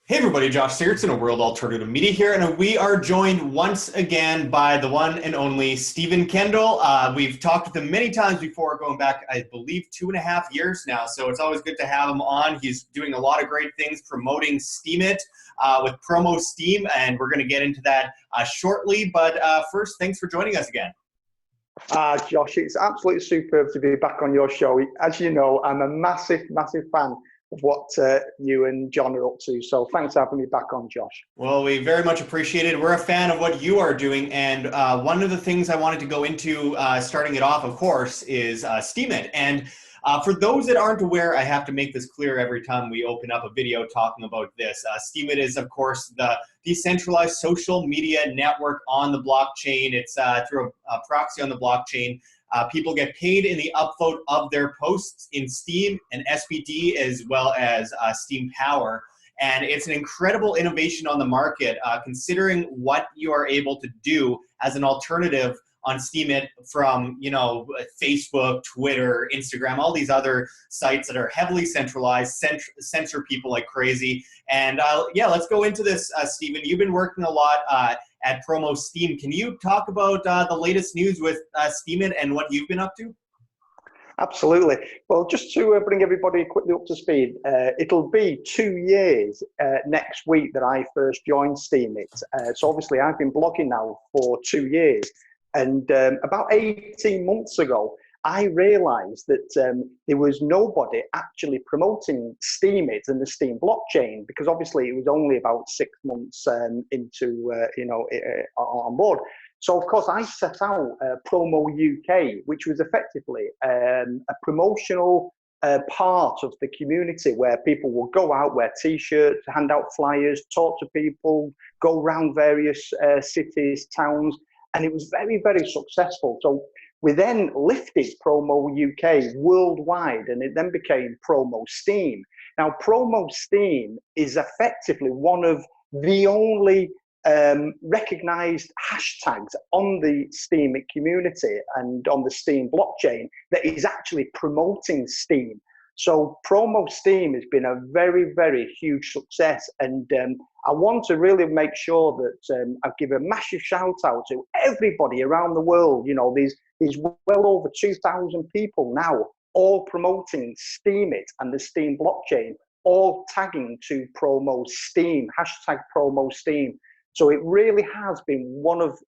Hey everybody, Josh Sigurdson of World Alternative Media here, and we are joined once again by the one and only Stephen Kendal. We've talked with him many times before, going back, I believe, 2.5 years now, so it's always good to have him on. He's doing a lot of great things promoting Steemit with PromoSteem, and we're going to get into that shortly, but first, thanks for joining us again. Josh, it's absolutely superb to be back on your show. As you know, I'm a massive fan of what you and John are up to. So thanks for having me back on, Josh. Well, we very much appreciate it. We're a fan of what you are doing. And one of the things I wanted to go into starting it off, of course, is Steemit. And for those that aren't aware, I have to make this clear every time we open up a video talking about this. Steemit is, of course, the decentralized social media network on the blockchain. It's through a proxy on the blockchain. People get paid in the upvote of their posts in Steem and SPT, as well as Steem Power. And it's an incredible innovation on the market, considering what you are able to do as an alternative on Steemit from, Facebook, Twitter, Instagram, all these other sites that are heavily centralized, censor people like crazy. And yeah, let's go into this, Stephen. You've been working a lot at PromoSteem. Can you talk about the latest news with Steemit and what you've been up to? Absolutely. Well, just to bring everybody quickly up to speed, it'll be 2 years next week that I first joined Steemit. So obviously I've been blogging now for 2 years. And about 18 months ago, I realized that there was nobody actually promoting Steemit and the Steem blockchain, because obviously it was only about 6 months into, on board. So, of course, I set out Promo UK, which was effectively a promotional part of the community where people will go out, wear T-shirts, hand out flyers, talk to people, go around various cities, towns. And it was very, very successful. So we then lifted Promo UK worldwide, and it then became PromoSteem. Now, PromoSteem is effectively one of the only recognized hashtags on the Steemit community and on the Steem blockchain that is actually promoting Steem. So PromoSteem has been a very, very huge success, and I want to really make sure that I give a massive shout out to everybody around the world. You know, these well over 2,000 people now, all promoting Steemit and the Steem blockchain, all tagging to PromoSteem, hashtag PromoSteem. So it really has been one of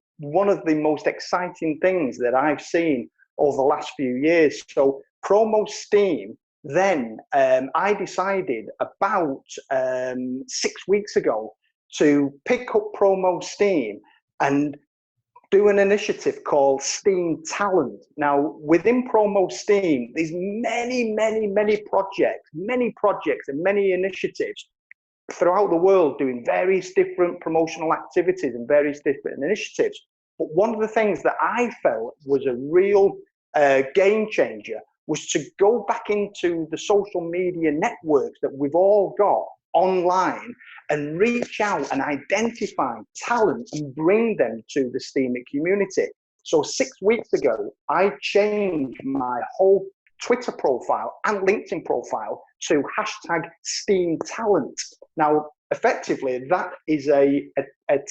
the most exciting things that I've seen over the last few years. So PromoSteem. Then I decided about 6 weeks ago to pick up PromoSteem and do an initiative called Steem Talent. Now, within PromoSteem, there's many projects and many initiatives throughout the world doing various different promotional activities and various different initiatives. But one of the things that I felt was a real game changer was to go back into the social media networks that we've all got online and reach out and identify talent and bring them to the Steemit community. So 6 weeks ago, I changed my whole Twitter profile and LinkedIn profile to hashtag Steem Talent. Now, effectively, that is a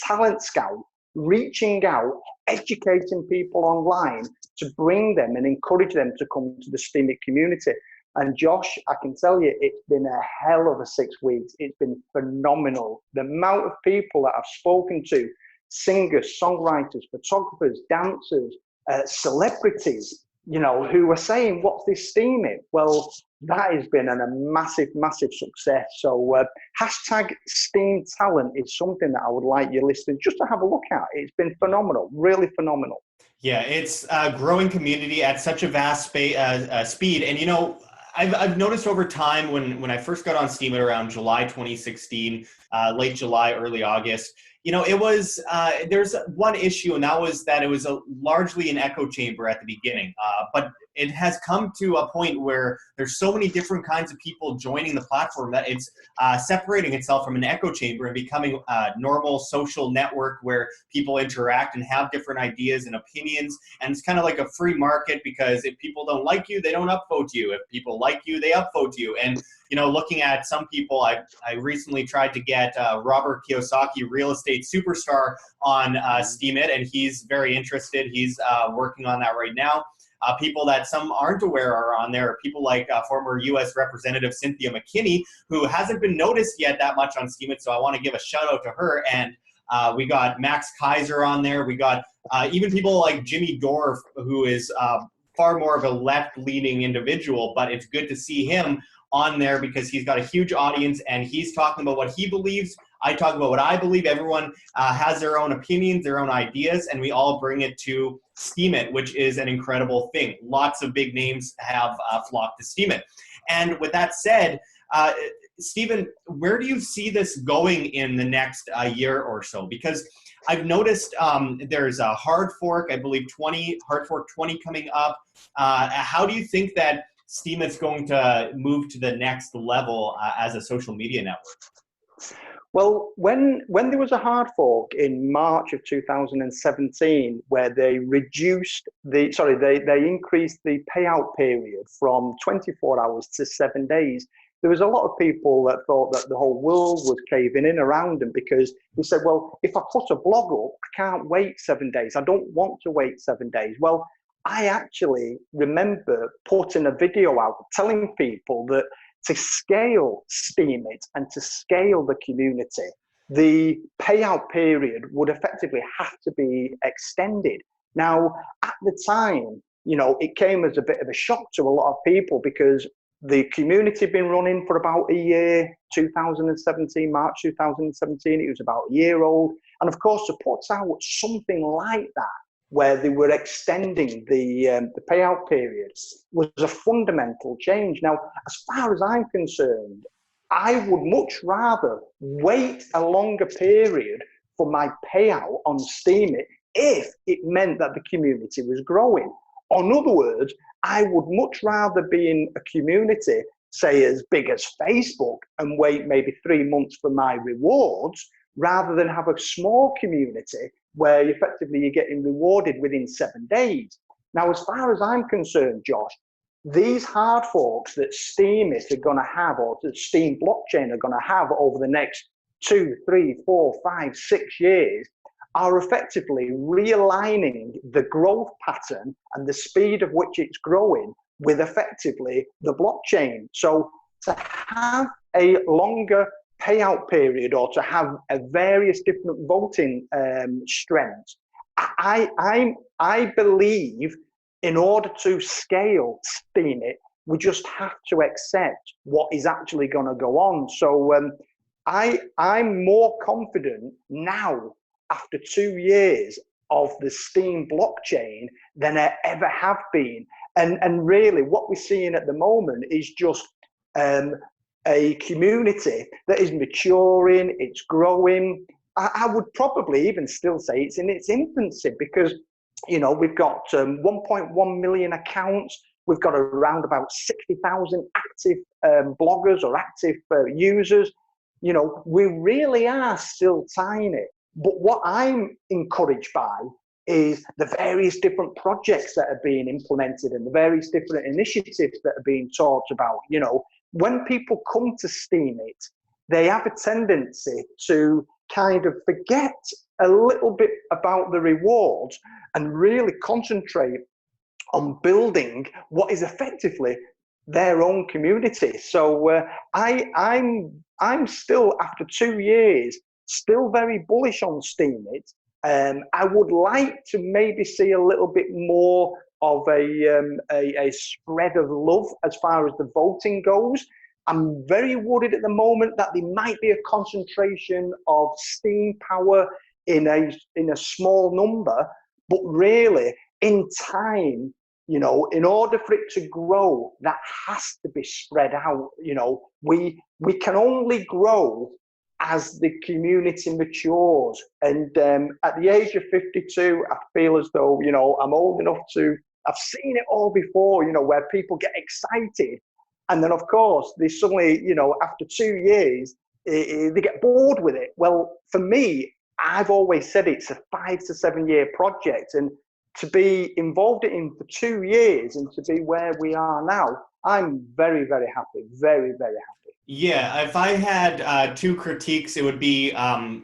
talent scout reaching out, educating people online to bring them and encourage them to come to the Steemit community. And Josh, I can tell you, it's been a hell of a 6 weeks. It's been phenomenal. The amount of people that I've spoken to, singers, songwriters, photographers, dancers, celebrities, who are saying, what's this Steemit? Well, that has been a massive success. So hashtag Steem Talent is something that I would like your listeners just to have a look at. It's been phenomenal, really phenomenal. Yeah, it's a growing community at such a vast speed. And, I've noticed over time when I first got on Steemit around July 2016, late July, early August, it was, there's one issue, and that was that it was largely an echo chamber at the beginning. But it has come to a point where there's so many different kinds of people joining the platform that it's separating itself from an echo chamber and becoming a normal social network where people interact and have different ideas and opinions. And it's kind of like a free market, because if people don't like you, they don't upvote you. If people like you, they upvote you. And looking at some people, I recently tried to get Robert Kiyosaki, real estate superstar, on Steemit, and he's very interested. He's working on that right now. People that some aren't aware are on there. People like former U.S. Representative Cynthia McKinney, who hasn't been noticed yet that much on Steemit, so I want to give a shout out to her. And we got Max Kaiser on there. We got even people like Jimmy Dore, who is far more of a left-leaning individual, but it's good to see him on there because he's got a huge audience and he's talking about what he believes. I talk about what I believe. Everyone has their own opinions, their own ideas, and we all bring it to Steemit, which is an incredible thing. Lots of big names have flocked to Steemit. And with that said, Stephen, where do you see this going in the next year or so? Because I've noticed there's a Hardfork, I believe Hardfork 20 coming up. How do you think that Steemit's going to move to the next level as a social media network? Well, when there was a hard fork in March of 2017, where they increased the payout period from 24 hours to 7 days, there was a lot of people that thought that the whole world was caving in around them, because they said, well, if I put a blog up, I can't wait 7 days. I don't want to wait 7 days. Well, I actually remember putting a video out telling people that to scale Steemit and to scale the community, the payout period would effectively have to be extended. Now, at the time, it came as a bit of a shock to a lot of people, because the community had been running for about a year, 2017, March 2017, it was about a year old. And of course, to put out something like that, where they were extending the payout period, was a fundamental change. Now, as far as I'm concerned, I would much rather wait a longer period for my payout on Steemit if it meant that the community was growing. In other words, I would much rather be in a community, say as big as Facebook, and wait maybe 3 months for my rewards, rather than have a small community where effectively you're getting rewarded within 7 days. Now, as far as I'm concerned, Josh, these hard forks that Steemit are going to have, or the Steem blockchain are going to have over the next 2, 3, 4, 5, 6 years, are effectively realigning the growth pattern and the speed of which it's growing with effectively the blockchain. So to have a longer payout period, or to have a various different voting strengths, I believe in order to scale Steemit, we just have to accept what is actually going to go on. So I'm more confident now, after 2 years of the Steem blockchain, than I ever have been. And really what we're seeing at the moment is just a community that is maturing, it's growing. I would probably even still say it's in its infancy, because we've got 1.1 million accounts, we've got around about 60,000 active bloggers or active users. We really are still tiny. But what I'm encouraged by is the various different projects that are being implemented and the various different initiatives that are being talked about. When people come to Steemit, they have a tendency to kind of forget a little bit about the rewards and really concentrate on building what is effectively their own community. So I'm still, after 2 years, still very bullish on Steemit. I would like to maybe see a little bit more of a spread of love as far as the voting goes. I'm very worried at the moment that there might be a concentration of Steem power in a small number, but really in time, in order for it to grow, that has to be spread out. We can only grow as the community matures. And at the age of 52, I feel as though, I'm old enough I've seen it all before, where people get excited. And then, of course, they suddenly, after 2 years, they get bored with it. Well, for me, I've always said it's a 5 to 7 year project. And to be involved in for 2 years and to be where we are now, I'm very, very happy, very, very happy. Yeah, if I had two critiques, it would be,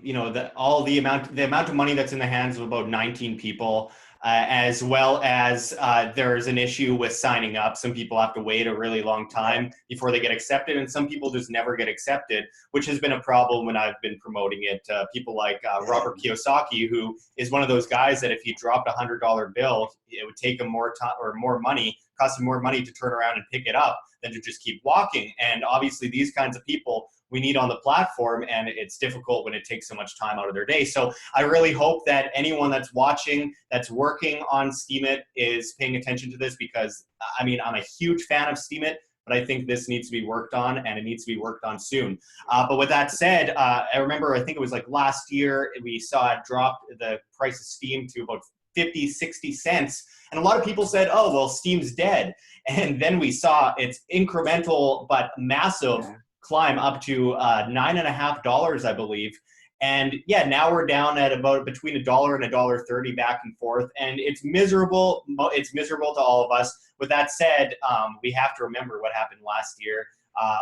you know, the amount of money that's in the hands of about 19 people, as well as there's an issue with signing up. Some people have to wait a really long time before they get accepted, and some people just never get accepted, which has been a problem when I've been promoting it. People like Robert Kiyosaki, who is one of those guys that if he dropped $100 bill, it would take him more time or more money, cost him more money to turn around and pick it up than to just keep walking. And obviously these kinds of people we need on the platform, and it's difficult when it takes so much time out of their day. So I really hope that anyone that's watching, that's working on Steemit, is paying attention to this, because I mean, I'm a huge fan of Steemit, but I think this needs to be worked on, and it needs to be worked on soon. But with that said, I remember, I think it was like last year, we saw it drop the price of Steem to about 50, 60 cents. And a lot of people said, oh, well, Steem's dead. And then we saw its incremental but massive climb up to $9.50, I believe. And yeah, now we're down at about between $1 and $1.30 back and forth. And it's miserable. It's miserable to all of us. With that said, we have to remember what happened last year.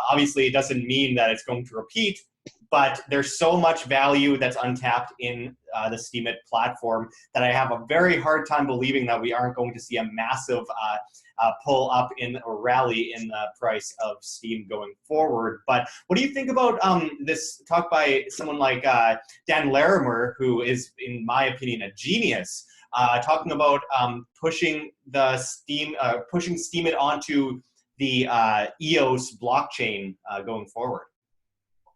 Obviously, it doesn't mean that it's going to repeat, but there's so much value that's untapped in the Steemit platform that I have a very hard time believing that we aren't going to see a massive pull up in or rally in the price of Steem going forward. But what do you think about this talk by someone like Dan Larimer, who is, in my opinion, a genius, talking about pushing Steemit onto the EOS blockchain going forward?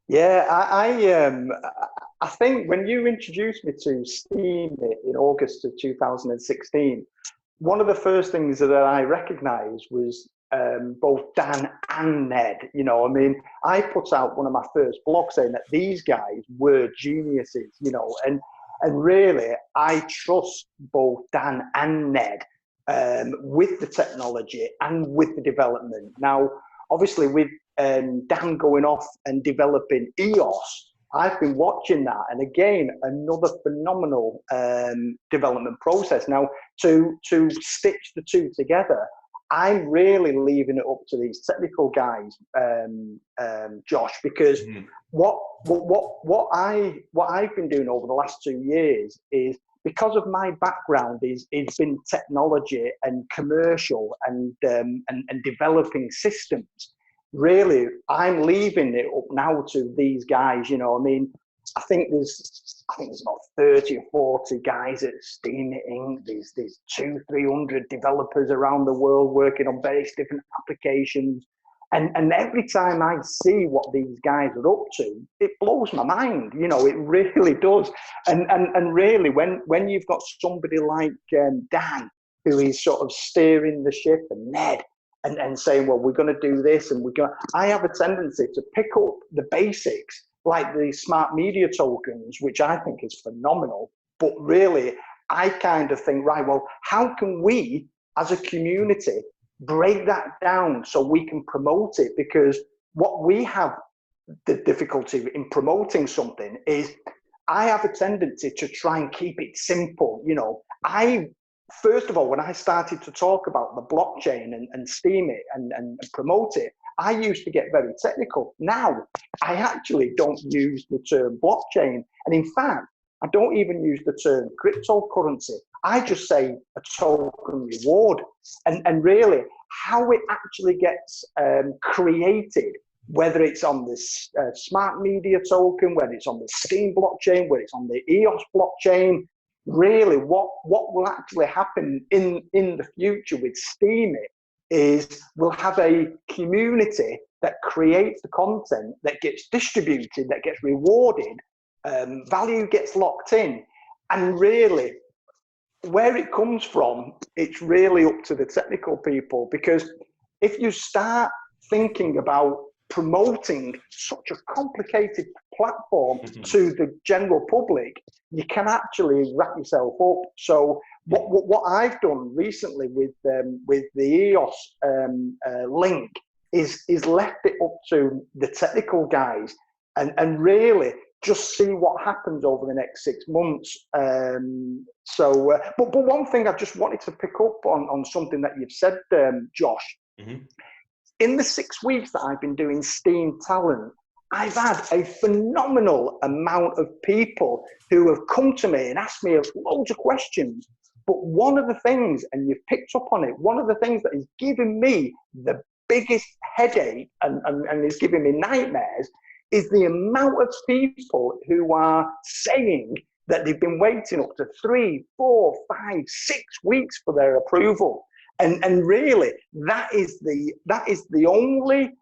Yeah, I think when you introduced me to Steemit in August of 2016, one of the first things that I recognized was both Dan and Ned. You know, I mean, I put out one of my first blogs saying that these guys were geniuses, you know, and really I trust both Dan and Ned with the technology and with the development. Now, obviously, with Dan going off and developing EOS, I've been watching that, and again, another phenomenal development process. Now, to stitch the two together, I'm really leaving it up to these technical guys, Josh, because what I've been doing over the last 2 years is, because of my background it's been technology and commercial and developing systems. Really, I'm leaving it up now to these guys. You know, I mean, I think there's about 30 or 40 guys at Steemit Inc. There's 200-300 developers around the world working on various different applications. And every time I see what these guys are up to, it blows my mind. You know, it really does. And really, when you've got somebody like Dan, who is sort of steering the ship, and Ned, and saying, well, we're going to do this, and I have a tendency to pick up the basics, like the smart media tokens, which I think is phenomenal. But really, I kind of think, right, well, how can we as a community break that down so we can promote it? Because what we have the difficulty in promoting something is, I have a tendency to try and keep it simple. You know, first of all, when I started to talk about the blockchain and Steemit and promote it, I used to get very technical. Now, I actually don't use the term blockchain. And in fact, I don't even use the term cryptocurrency. I just say a token reward. And really, how it actually gets created, whether it's on this smart media token, whether it's on the Steem blockchain, whether it's on the EOS blockchain, really what will actually happen in the future with Steemit is we'll have a community that creates the content, that gets distributed, that gets rewarded, value gets locked in. And really, where it comes from, it's really up to the technical people, because if you start thinking about promoting such a complicated platform to the general public, you can actually wrap yourself up. So what I've done recently with the EOS link is left it up to the technical guys and really just see what happens over the next 6 months. But one thing I just wanted to pick up on something that you've said, Josh. in the 6 weeks that I've been doing Steem Talent, I've had a phenomenal amount of people who have come to me and asked me loads of questions. But one of the things, and you've picked up on it, one of the things that is giving me the biggest headache and is giving me nightmares is the amount of people who are saying that they've been waiting up to 3, 4, 5, 6 weeks for their approval. And really, that is the only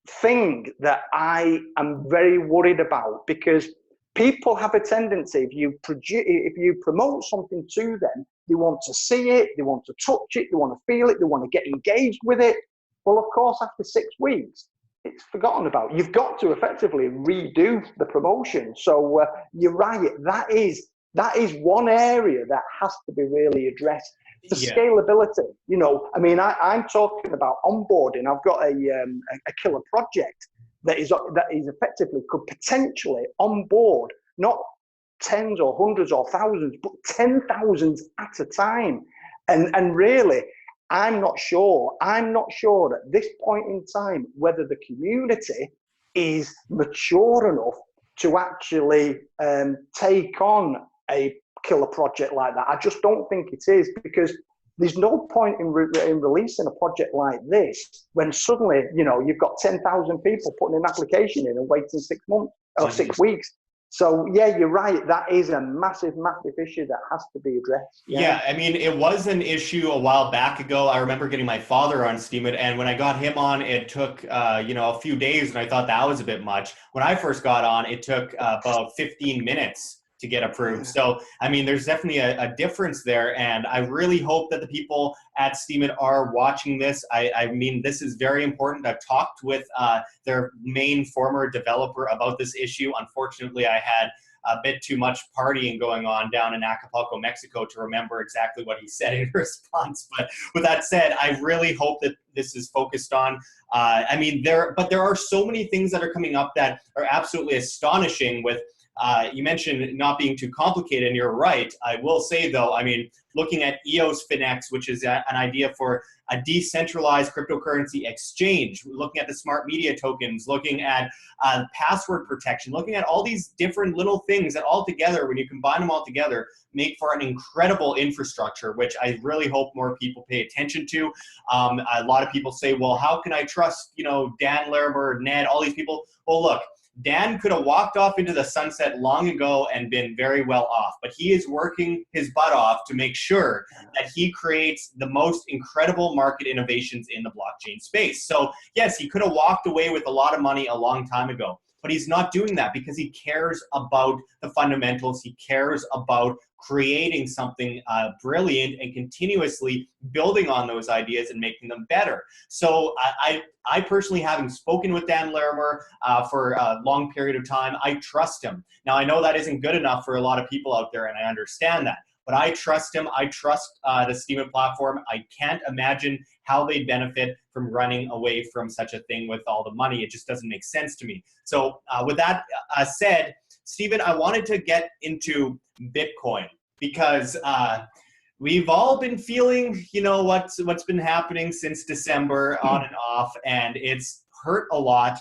thing that I am very worried about, because people have a tendency, if you promote something to them, they want to see it, they want to touch it, they want to feel it, they want to get engaged with it. Well, of course, after 6 weeks, it's forgotten about. You've got to effectively redo the promotion. So you're right. That is one area that has to be really addressed. The scalability, you know, I mean, I'm talking about onboarding. I've got a killer project that is effectively could potentially onboard not tens or hundreds or thousands, but 10,000 at a time. And really, I'm not sure at this point in time whether the community is mature enough to actually take on a killer project like that. I just don't think it is, because there's no point in releasing a project like this when suddenly, you know, you've got 10,000 people putting an application in and waiting 6 months or 6 weeks. So yeah, you're right. That is a massive, massive issue that has to be addressed. Yeah, I mean, it was an issue a while back ago. I remember getting my father on Steemit, and when I got him on, it took you know, a few days, and I thought that was a bit much. When I first got on, it took about 15 minutes to get approved. So, I mean, there's definitely a difference there, and I really hope that the people at Steemit are watching this. I mean, this is very important. I've talked with their main former developer about this issue. Unfortunately, I had a bit too much partying going on down in Acapulco, Mexico, to remember exactly what he said in response. But with that said, I really hope that this is focused on. I mean, there are so many things that are coming up that are absolutely astonishing with. You mentioned not being too complicated, and you're right. I will say, though, I mean, looking at EOS Finex, which is an idea for a decentralized cryptocurrency exchange, looking at the smart media tokens, looking at password protection, looking at all these different little things that all together, when you combine them all together, make for an incredible infrastructure, which I really hope more people pay attention to. A lot of people say, well, how can I trust, you know, Dan Larimer, Ned, all these people? Well, look, Dan could have walked off into the sunset long ago and been very well off, but he is working his butt off to make sure that he creates the most incredible market innovations in the blockchain space. So yes, he could have walked away with a lot of money a long time ago, but he's not doing that because he cares about the fundamentals. He cares about creating something brilliant and continuously building on those ideas and making them better. So I personally, having spoken with Dan Larimer for a long period of time, I trust him. Now, I know that isn't good enough for a lot of people out there, and I understand that. But I trust him. I trust the Steemit platform. I can't imagine how they benefit from running away from such a thing with all the money. It just doesn't make sense to me. So with that said, Stephen, I wanted to get into Bitcoin because we've all been feeling, you know, what's been happening since December on and off, and it's hurt a lot.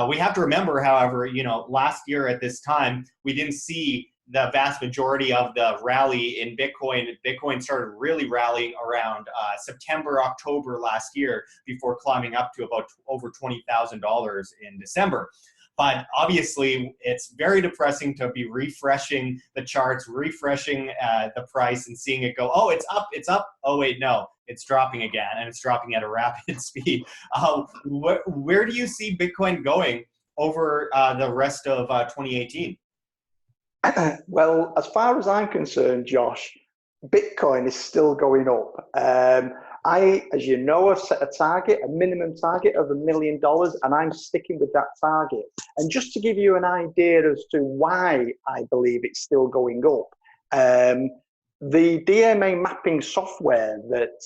We have to remember, however, you know, last year at this time, we didn't see the vast majority of the rally in Bitcoin. Bitcoin started really rallying around September, October last year before climbing up to about over $20,000 in December. But obviously, it's very depressing to be refreshing the charts, refreshing the price and seeing it go, oh, it's up, it's up. Oh, wait, no, it's dropping again, and it's dropping at a rapid speed. Where do you see Bitcoin going over the rest of 2018? Well, as far as I'm concerned, Josh, Bitcoin is still going up. I, as you know, have set a target, a minimum target of $1 million, and I'm sticking with that target. And just to give you an idea as to why I believe it's still going up, the DMA mapping software that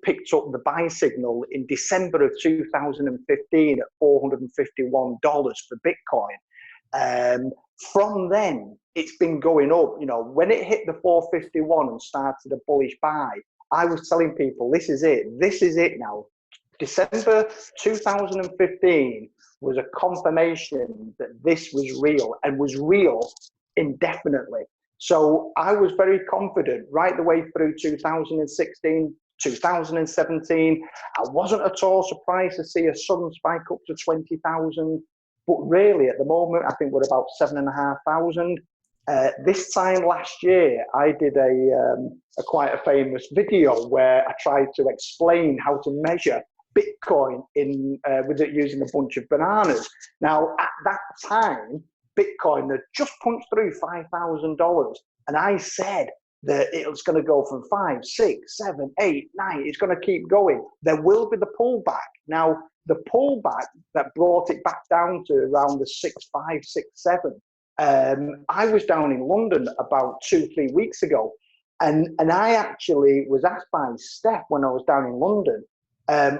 picked up the buy signal in December of 2015 at $451 for Bitcoin. From then, it's been going up. You know, when it hit the 451 and started a bullish buy, I was telling people, this is it now. December 2015 was a confirmation that this was real and was real indefinitely. So I was very confident right the way through 2016, 2017. I wasn't at all surprised to see a sudden spike up to 20,000. But really, at the moment, I think we're about 7,500. This time last year, I did a quite a famous video where I tried to explain how to measure Bitcoin with it using a bunch of bananas. Now, at that time, Bitcoin had just punched through $5,000, and I said that it was going to go from 5, 6, 7, 8, 9. It's going to keep going. There will be the pullback. Now, the pullback that brought it back down to around the 6.5, 6.7. I was down in London about 2-3 weeks ago, and I actually was asked by Steph when I was down in London,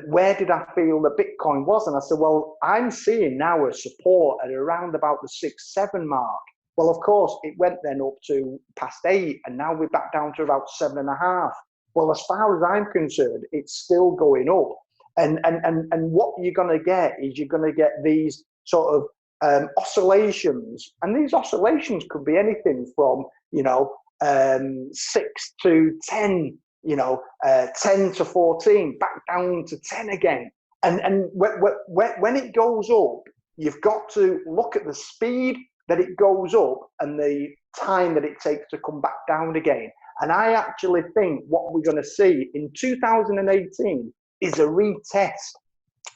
where did I feel that Bitcoin was? And I said, well, I'm seeing now a support at around about the 6.7 mark. Well, of course, it went then up to past 8, and now we're back down to about 7.5. Well, as far as I'm concerned, it's still going up. And what you're going to get is you're going to get these sort of oscillations, and these oscillations could be anything from 6 to 10, 10 to 14, back down to 10 again. And when it goes up, you've got to look at the speed that it goes up and the time that it takes to come back down again. And I actually think what we're going to see in 2018 is a retest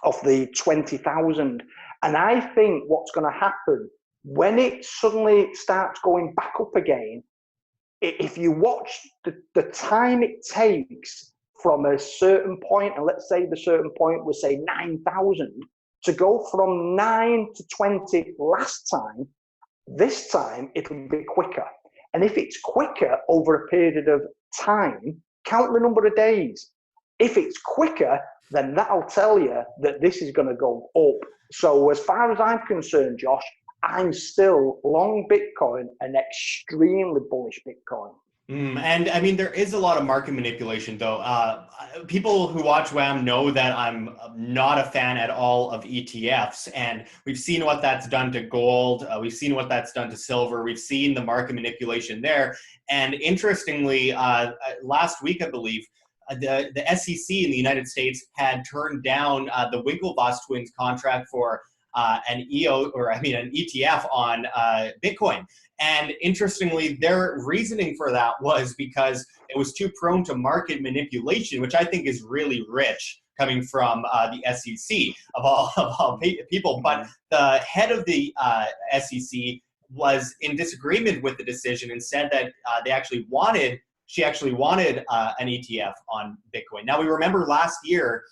of the 20,000. And I think what's going to happen when it suddenly starts going back up again, if you watch the time it takes from a certain point, and let's say the certain point was say 9,000, to go from 9 to 20 last time, this time it'll be quicker. And if it's quicker over a period of time, count the number of days. If it's quicker, then that'll tell you that this is going to go up. So as far as I'm concerned, Josh, I'm still long Bitcoin and extremely bullish Bitcoin. And I mean, there is a lot of market manipulation, though. People who watch WAM know that I'm not a fan at all of ETFs, and we've seen what that's done to gold. We've seen what that's done to silver. We've seen the market manipulation there. And interestingly, last week, I believe, the SEC in the United States had turned down the Winklevoss twins contract for an ETF on Bitcoin. And interestingly, their reasoning for that was because it was too prone to market manipulation, which I think is really rich coming from the SEC of all people. But the head of the SEC was in disagreement with the decision and said that she actually wanted an ETF on Bitcoin. Now, we remember last year,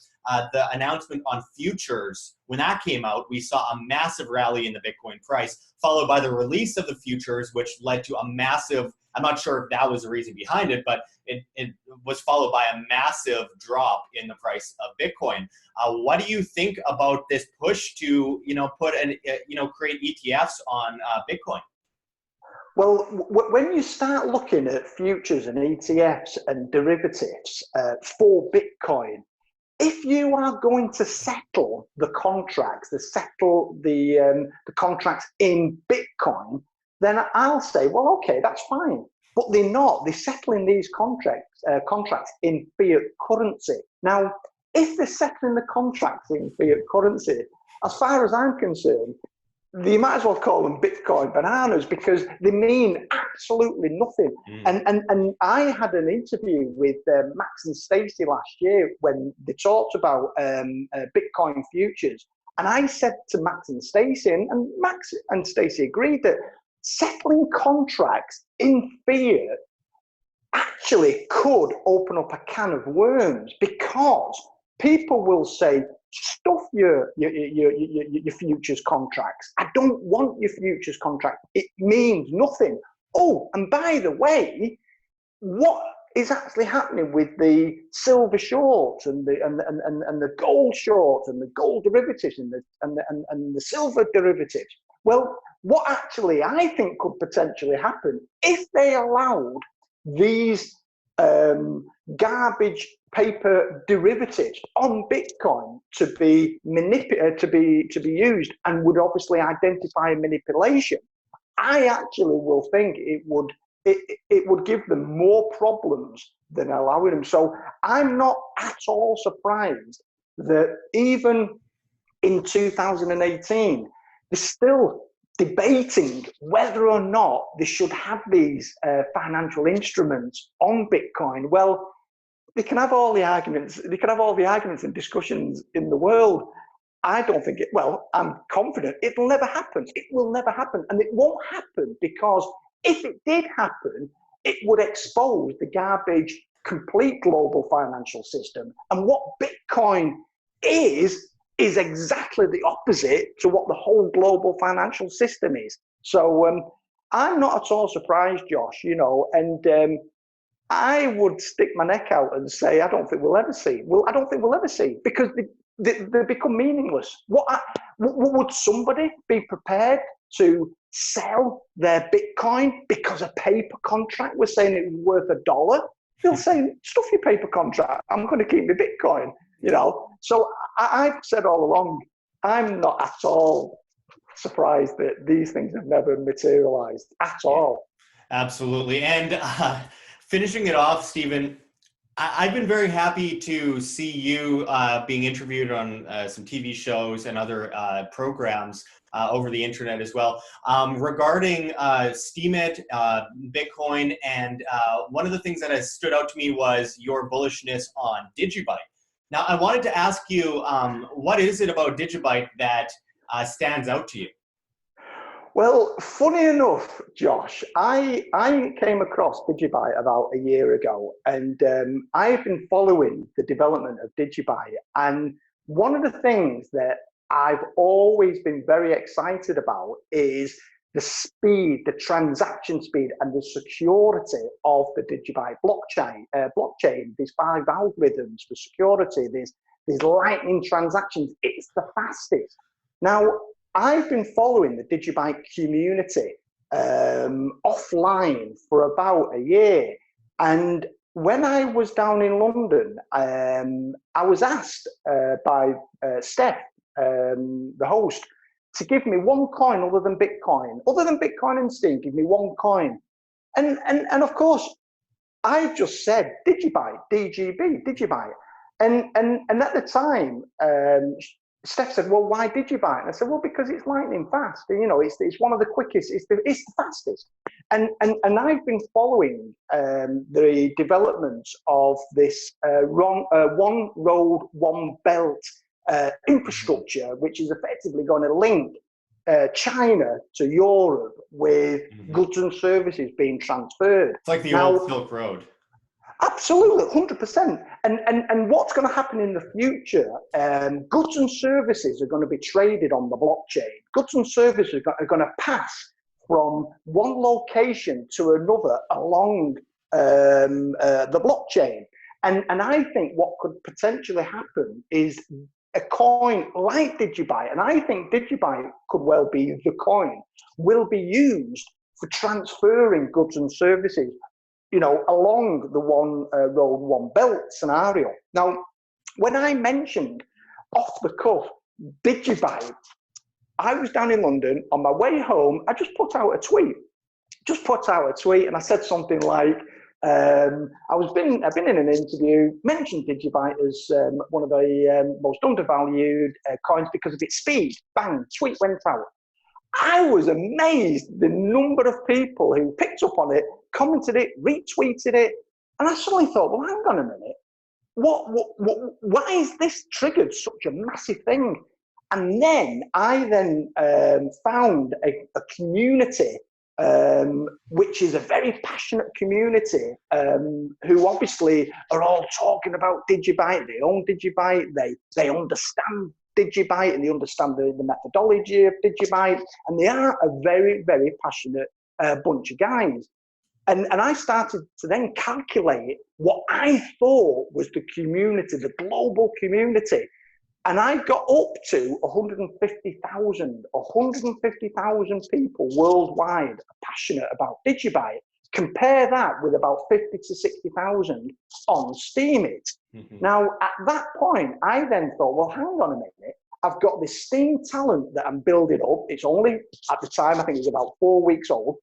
the announcement on futures, when that came out, we saw a massive rally in the Bitcoin price, followed by the release of the futures, which led to a massive, I'm not sure if that was the reason behind it, but it was followed by a massive drop in the price of Bitcoin. What do you think about this push to, create ETFs on Bitcoin? Well, when you start looking at futures and ETFs and derivatives for Bitcoin, if you are going to settle the contracts, the contracts in Bitcoin, then I'll say, well, okay, that's fine. But they're not. They're settling these contracts in fiat currency. Now, if they're settling the contracts in fiat currency, as far as I'm concerned, you might as well call them Bitcoin bananas because they mean absolutely nothing. And I had an interview with Max and Stacey last year when they talked about Bitcoin futures. And I said to Max and Stacey, and Max and Stacey agreed that settling contracts in fiat actually could open up a can of worms because people will say, stuff your futures contracts. I don't want your futures contract. It means nothing. Oh, and by the way, what is actually happening with the silver shorts and the gold shorts and the gold derivatives and the silver derivatives? Well, what actually I think could potentially happen if they allowed these garbage paper derivatives on Bitcoin to be used, and would obviously identify manipulation, I actually will think it would give them more problems than allowing them. So I'm not at all surprised that even in 2018, they're still debating whether or not they should have these financial instruments on Bitcoin. Well, they can have all the arguments. They can have all the arguments and discussions in the world. I don't think it. Well, I'm confident it'll never happen. It will never happen, and it won't happen because if it did happen, it would expose the garbage, complete global financial system. And what Bitcoin is exactly the opposite to what the whole global financial system is. So I'm not at all surprised, Josh. And I would stick my neck out and say I don't think we'll ever see. I don't think we'll ever see, because they become meaningless. Would somebody be prepared to sell their Bitcoin because a paper contract was saying it was worth $1? They'll say, stuff your paper contract, I'm going to keep my Bitcoin. So I've said all along, I'm not at all surprised that these things have never materialized at all. Absolutely. And finishing it off, Stephen, I've been very happy to see you being interviewed on some TV shows and other programs over the internet as well, regarding Steemit, Bitcoin, and one of the things that has stood out to me was your bullishness on Digibyte. Now, I wanted to ask you, what is it about Digibyte that stands out to you? Well, funny enough, Josh, I came across Digibyte about a year ago, and I've been following the development of Digibyte. And one of the things that I've always been very excited about is the speed, the transaction speed, and the security of the Digibyte blockchain. There's 5 algorithms for security. There's lightning transactions. It's the fastest. Now, I've been following the Digibyte community offline for about a year. And when I was down in London, I was asked by Steph, the host, to give me one coin other than Bitcoin and Steem. Give me one coin. And of course, I just said Digibyte, Digibyte. And at the time, Steph said, well, why Digibyte? And I said, well, because it's lightning fast. It's one of the quickest, it's the fastest. And I've been following the developments of this one road, one belt infrastructure, which is effectively going to link China to Europe with goods and services being transferred. It's like the old Silk Road. Absolutely, 100%. And what's going to happen in the future, goods and services are going to be traded on the blockchain. Goods and services are going to pass from one location to another along the blockchain. And I think what could potentially happen is a coin like Digibyte, and I think Digibyte could well be the coin, will be used for transferring goods and services, along the one road, one belt scenario. Now, when I mentioned off the cuff Digibyte, I was down in London. On my way home, I just put out a tweet. And I said something like, I've been in an interview, mentioned Digibyte as one of the most undervalued coins because of its speed. Bang, tweet went out. I was amazed the number of people who picked up on it, commented it, retweeted it, and I suddenly thought, well, hang on a minute, why is this triggered such a massive thing? And then I found a community, which is a very passionate community, who obviously are all talking about Digibyte. They own Digibyte. They understand Digibyte, and they understand the methodology of Digibyte, and they are a very, very passionate bunch of guys. And I started to then calculate what I thought was the community, the global community. And I got up to 150,000 people worldwide are passionate about Digibyte. Compare that with about 50 to 60,000 on Steemit. Now, at that point, I then thought, well, hang on a minute. I've got this Steem talent that I'm building up. It's only, at the time, I think it was about 4 weeks old.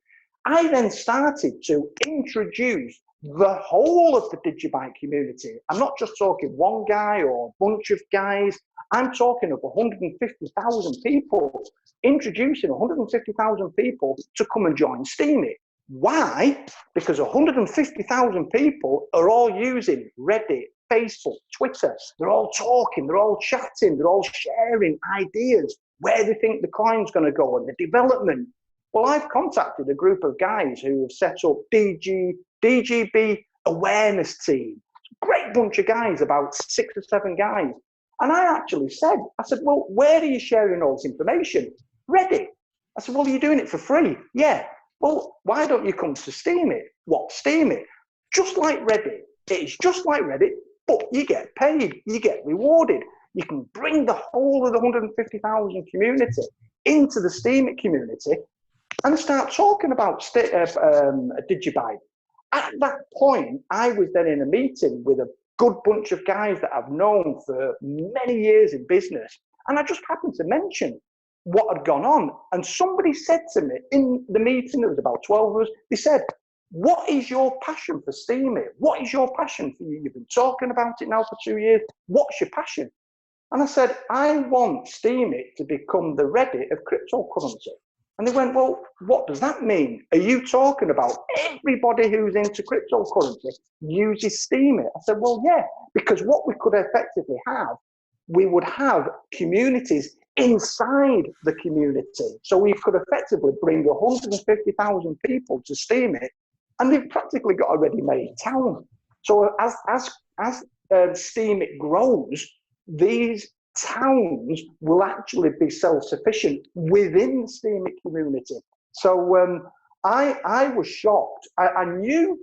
I then started to introduce the whole of the DigiByte community. I'm not just talking one guy or a bunch of guys. I'm talking of 150,000 people, introducing 150,000 people to come and join Steemit. Why? Because 150,000 people are all using Reddit, Facebook, Twitter. They're all talking, they're all chatting, they're all sharing ideas, where they think the coin's going to go and the development. Well, I've contacted a group of guys who have set up DGB awareness team. Great bunch of guys, about 6 or 7 guys. And I actually said, well, where are you sharing all this information? Reddit. I said, well, you're doing it for free. Yeah. Well, why don't you come to Steemit? What, Steemit? Just like Reddit. It's just like Reddit, but you get paid. You get rewarded. You can bring the whole of the 150,000 community into the Steemit community and start talking about DigiByte. At that point, I was then in a meeting with a good bunch of guys that I've known for many years in business. And I just happened to mention what had gone on. And somebody said to me in the meeting, there was about 12 of us, they said, what is your passion for Steemit? What is your passion for you? You've been talking about it now for 2 years. What's your passion? And I said, I want Steemit to become the Reddit of cryptocurrency. And they went, well, what does that mean? Are you talking about everybody who's into cryptocurrency uses Steemit? I said, well, yeah, because what we could effectively have, we would have communities inside the community. So we could effectively bring 150,000 people to Steemit, and they've practically got a ready-made town. So as Steemit grows, these towns will actually be self-sufficient within the Steemit community. So I was shocked. I knew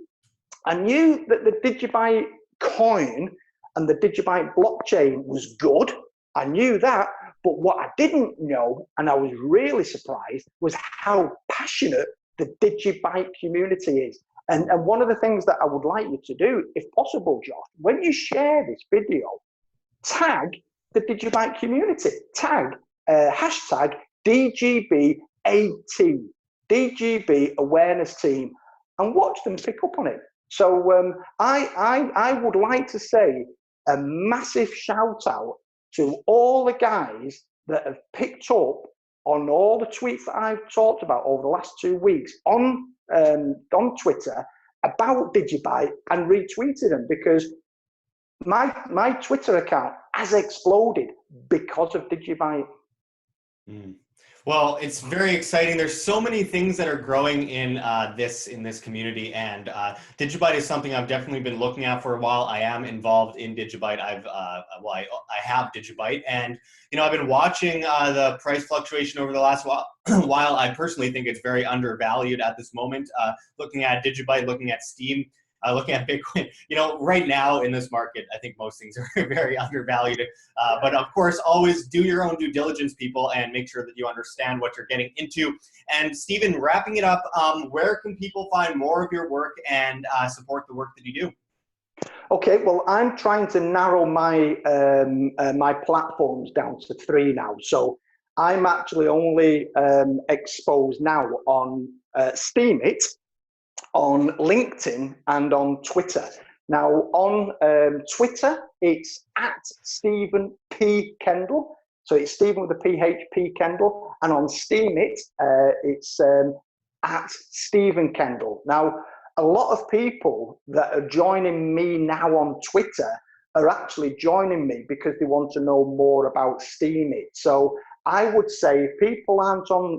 that the DigiByte coin and the DigiByte blockchain was good. I knew that, but what I didn't know, and I was really surprised, was how passionate the DigiByte community is. And one of the things that I would like you to do, if possible, Josh, when you share this video, tag the DigiByte community. Tag hashtag DGBAT, DGB awareness team, and watch them pick up on it. So I would like to say a massive shout out to all the guys that have picked up on all the tweets that I've talked about over the last 2 weeks on Twitter about DigiByte and retweeted them, because my Twitter account has exploded because of DigiByte. Well, it's very exciting. There's so many things that are growing in this community, and DigiByte is something I've definitely been looking at for a while. I am involved in DigiByte. I have DigiByte, and I've been watching the price fluctuation over the last while. I personally think it's very undervalued at this moment. Looking at DigiByte, looking at Steem, looking at Bitcoin, right now in this market, I think most things are very undervalued. But of course, always do your own due diligence, people, and make sure that you understand what you're getting into. And Stephen, wrapping it up, where can people find more of your work and support the work that you do? Okay, well, I'm trying to narrow my my platforms down to 3 now. So I'm actually only exposed now on Steemit, on LinkedIn, and on Twitter. Now, on Twitter, it's at Stephen P. Kendal. So it's Stephen with a PHP Kendal. And on Steemit, it's at Stephen Kendal. Now, a lot of people that are joining me now on Twitter are actually joining me because they want to know more about Steemit. So I would say if people aren't on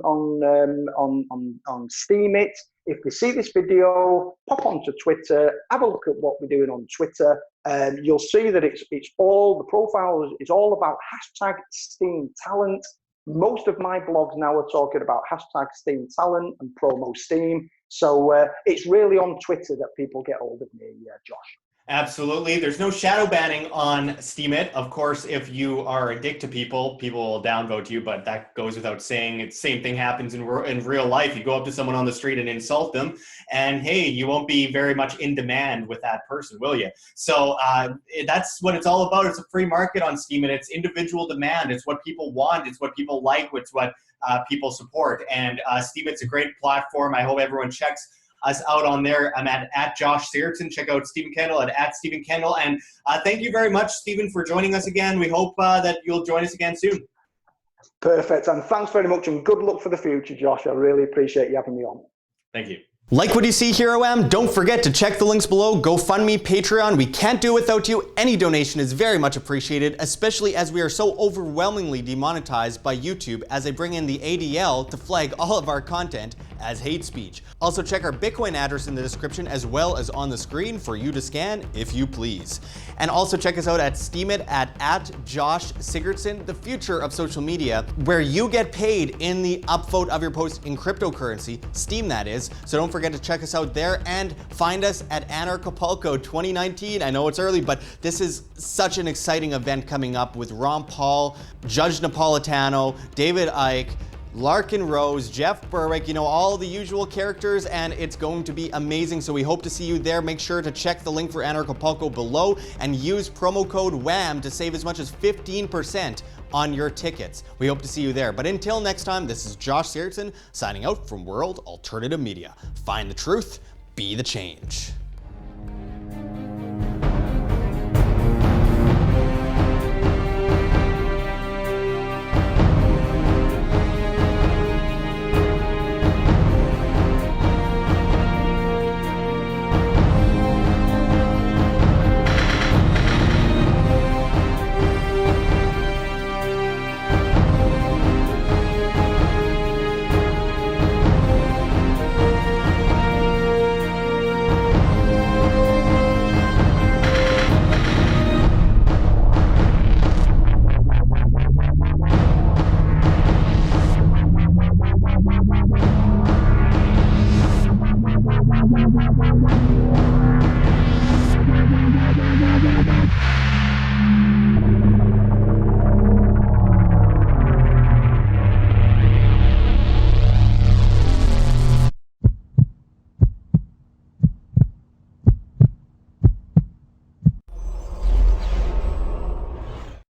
Steemit, if they see this video, pop onto Twitter, have a look at what we're doing on Twitter, and you'll see that it's all the profiles. It's all about hashtag Steem Talent. Most of my blogs now are talking about hashtag Steem Talent and PromoSteem. So it's really on Twitter that people get hold of me, Josh. Absolutely. There's no shadow banning on Steemit. Of course, if you are a dick to people, people will downvote you, but that goes without saying. It's same thing happens in real life. You go up to someone on the street and insult them, and hey, you won't be very much in demand with that person, will you? So that's what it's all about. It's a free market on Steemit. It's individual demand. It's what people want. It's what people like. It's what people support. And Steemit's a great platform. I hope everyone checks us out on there. I'm at Josh Sigurdson. Check out Stephen Kendal at Stephen Kendal. And thank you very much, Stephen, for joining us again. We hope that you'll join us again soon. Perfect. And thanks very much, and good luck for the future, Josh. I really appreciate you having me on. Thank you. Like what you see here, OM? Don't forget to check the links below. GoFundMe, Patreon. We can't do it without you. Any donation is very much appreciated, especially as we are so overwhelmingly demonetized by YouTube as they bring in the ADL to flag all of our content as hate speech. Also check our Bitcoin address in the description as well as on the screen for you to scan if you please. And also check us out at Steemit at Josh Sigurdson, the future of social media, where you get paid in the upvote of your post in cryptocurrency, Steem that is. So don't forget to check us out there and find us at Anarchapulco 2019. I know it's early, but this is such an exciting event coming up with Ron Paul, Judge Napolitano, David Icke, Larkin Rose, Jeff Berwick, you know, all the usual characters, and it's going to be amazing. So we hope to see you there. Make sure to check the link for Anarchapulco below and use promo code WHAM to save as much as 15% on your tickets. We hope to see you there. But until next time, this is Josh Sigurdson signing out from World Alternative Media. Find the truth, be the change.